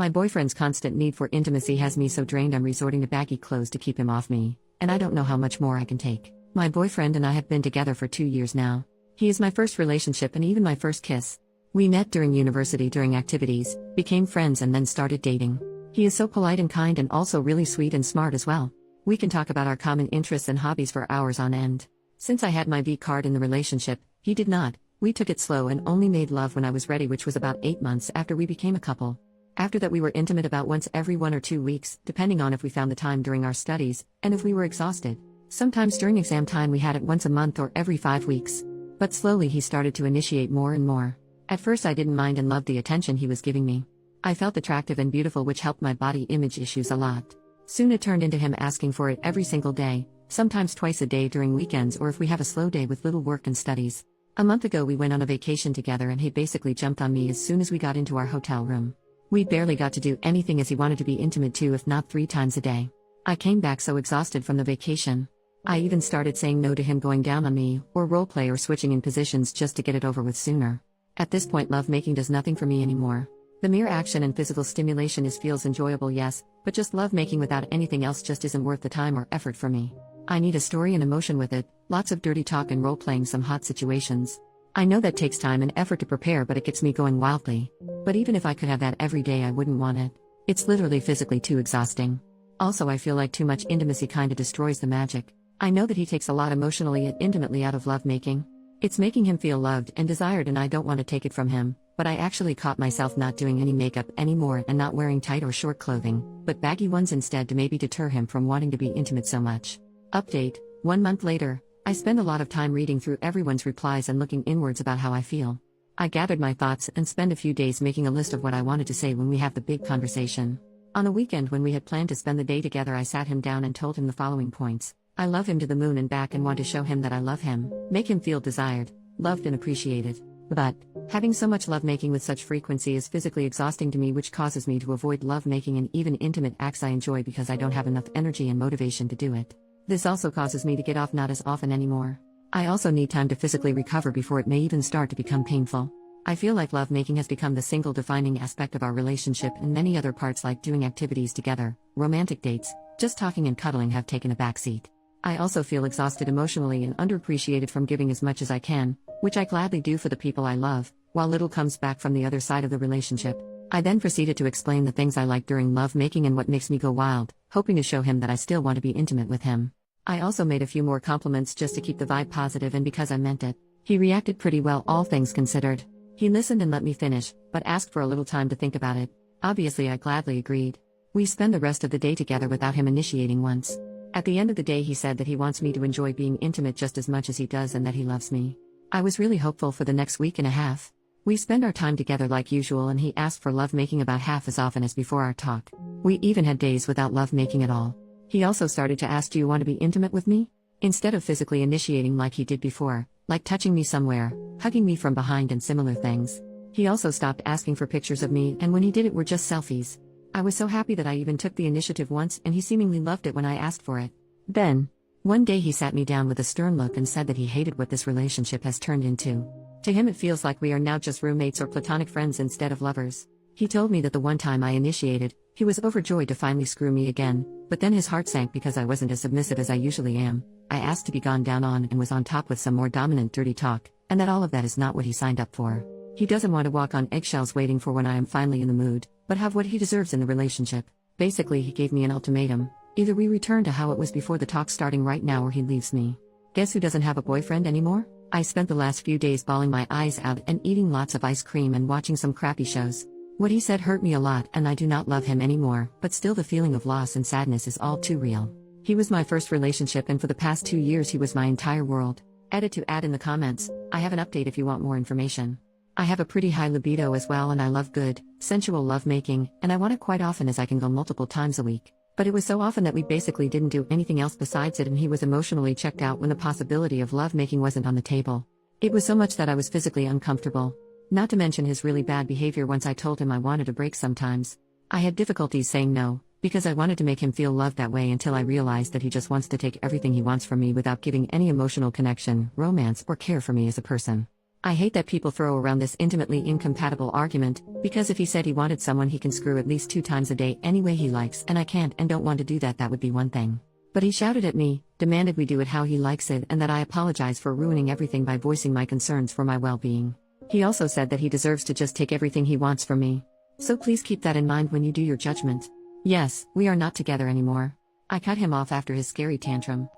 My boyfriend's constant need for intimacy has me so drained I'm resorting to baggy clothes to keep him off me, and I don't know how much more I can take. My boyfriend and I have been together for 2 years now. He is my first relationship and even my first kiss. We met during university during activities, became friends and then started dating. He is so polite and kind and also really sweet and smart as well. We can talk about our common interests and hobbies for hours on end. Since I had my V card in the relationship, he did not. We took it slow and only made love when I was ready, which was about 8 months after we became a couple. After that we were intimate about once every 1 or 2 weeks, depending on if we found the time during our studies, and if we were exhausted. Sometimes during exam time we had it once a month or every 5 weeks. But slowly he started to initiate more and more. At first I didn't mind and loved the attention he was giving me. I felt attractive and beautiful, which helped my body image issues a lot. Soon it turned into him asking for it every single day, sometimes twice a day during weekends or if we have a slow day with little work and studies. A month ago we went on a vacation together and he basically jumped on me as soon as we got into our hotel room. We barely got to do anything as he wanted to be intimate 2 if not 3 times a day. I came back so exhausted from the vacation. I even started saying no to him going down on me, or roleplay or switching in positions just to get it over with sooner. At this point lovemaking does nothing for me anymore. The mere action and physical stimulation feels enjoyable, yes, but just lovemaking without anything else just isn't worth the time or effort for me. I need a story and emotion with it, lots of dirty talk and role-playing some hot situations. I know that takes time and effort to prepare, but it gets me going wildly. But even if I could have that every day I wouldn't want it. It's literally physically too exhausting. Also I feel like too much intimacy kinda destroys the magic. I know that he takes a lot emotionally and intimately out of lovemaking. It's making him feel loved and desired and I don't want to take it from him, but I actually caught myself not doing any makeup anymore and not wearing tight or short clothing, but baggy ones instead to maybe deter him from wanting to be intimate so much. Update, 1 month later, I spend a lot of time reading through everyone's replies and looking inwards about how I feel. I gathered my thoughts and spend a few days making a list of what I wanted to say when we have the big conversation. On a weekend when we had planned to spend the day together I sat him down and told him the following points. I love him to the moon and back and want to show him that I love him, make him feel desired, loved and appreciated. But, having so much lovemaking with such frequency is physically exhausting to me, which causes me to avoid lovemaking and even intimate acts I enjoy because I don't have enough energy and motivation to do it. This also causes me to get off not as often anymore. I also need time to physically recover before it may even start to become painful. I feel like lovemaking has become the single defining aspect of our relationship, and many other parts like doing activities together, romantic dates, just talking and cuddling have taken a backseat. I also feel exhausted emotionally and underappreciated from giving as much as I can, which I gladly do for the people I love, while little comes back from the other side of the relationship. I then proceeded to explain the things I like during lovemaking and what makes me go wild, hoping to show him that I still want to be intimate with him. I also made a few more compliments just to keep the vibe positive and because I meant it. He reacted pretty well, all things considered. He listened and let me finish, but asked for a little time to think about it. Obviously I gladly agreed. We spend the rest of the day together without him initiating once. At the end of the day he said that he wants me to enjoy being intimate just as much as he does and that he loves me. I was really hopeful for the next week and a half. We spend our time together like usual and he asked for lovemaking about half as often as before our talk. We even had days without lovemaking at all. He also started to ask, do you want to be intimate with me? Instead of physically initiating like he did before, like touching me somewhere, hugging me from behind and similar things. He also stopped asking for pictures of me, and when he did it were just selfies. I was so happy that I even took the initiative once and he seemingly loved it when I asked for it. Then, one day he sat me down with a stern look and said that he hated what this relationship has turned into. To him it feels like we are now just roommates or platonic friends instead of lovers. He told me that the one time I initiated, he was overjoyed to finally screw me again, but then his heart sank because I wasn't as submissive as I usually am. I asked to be gone down on and was on top with some more dominant dirty talk, and that all of that is not what he signed up for. He doesn't want to walk on eggshells waiting for when I am finally in the mood, but have what he deserves in the relationship. Basically he gave me an ultimatum. Either we return to how it was before the talk starting right now or he leaves me. Guess who doesn't have a boyfriend anymore? I spent the last few days bawling my eyes out and eating lots of ice cream and watching some crappy shows. What he said hurt me a lot and I do not love him anymore, but still the feeling of loss and sadness is all too real. He was my first relationship and for the past 2 years he was my entire world. Edit to add in the comments, I have an update if you want more information. I have a pretty high libido as well and I love good, sensual lovemaking, and I want it quite often as I can go multiple times a week. But it was so often that we basically didn't do anything else besides it and he was emotionally checked out when the possibility of lovemaking wasn't on the table. It was so much that I was physically uncomfortable. Not to mention his really bad behavior once I told him I wanted a break sometimes. I had difficulties saying no, because I wanted to make him feel loved that way until I realized that he just wants to take everything he wants from me without giving any emotional connection, romance, or care for me as a person. I hate that people throw around this intimately incompatible argument, because if he said he wanted someone he can screw at least 2 times a day any way he likes and I can't and don't want to do that, that would be one thing. But he shouted at me, demanded we do it how he likes it, and that I apologize for ruining everything by voicing my concerns for my well-being. He also said that he deserves to just take everything he wants from me. So please keep that in mind when you do your judgment. Yes, we are not together anymore. I cut him off after his scary tantrum.